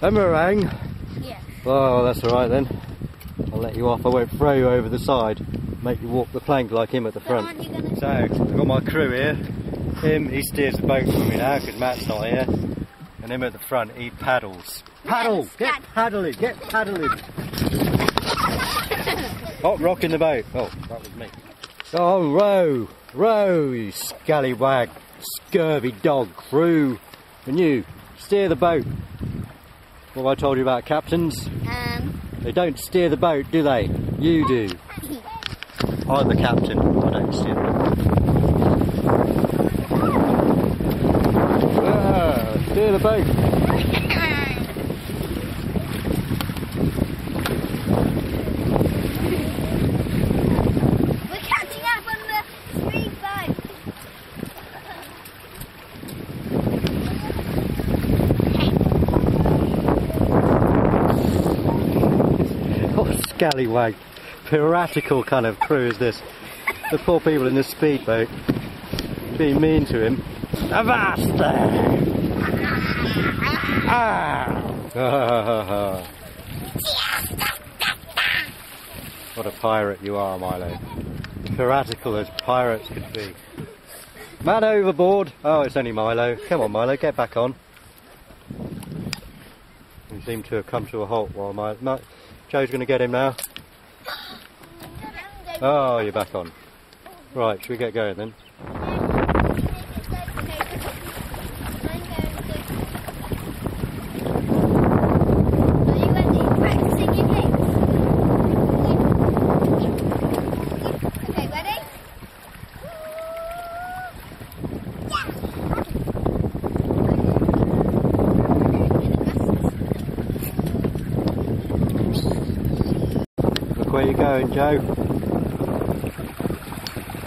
A meringue? Yeah. Oh, that's alright then. I'll let you off. I won't throw you over the side. Make you walk the plank like him at the front. So, I've got my crew here. He steers the boat for me now because Matt's not here. And him at the front, he paddles. Paddle! Get paddling! Get paddling! Stop rocking the boat. Oh, that was me. Oh, row! Row, you scallywag, scurvy dog crew. And you, steer the boat. What have I told you about captains? They don't steer the boat, do they? You do. I'm the captain. I don't steer the boat. Steer the boat. We're catching up on the speedboat. What scallywag, piratical kind of crew is this? The poor people in this speedboat being mean to him. Avast there! Ah! What a pirate you are, Milo. Piratical as pirates could be. Man overboard! Oh, it's only Milo. Come on, Milo, get back on. We seem to have come to a halt while Joe's going to get him now. Oh, you're back on. Right, should we get going then? Where you going, Joe?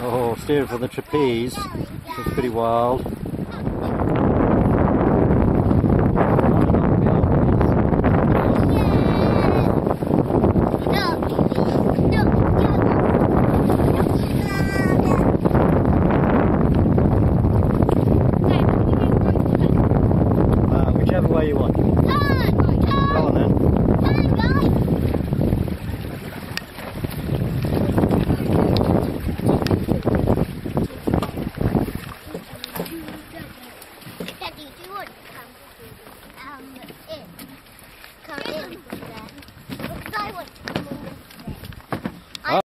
Oh, steering for the trapeze. It's pretty wild.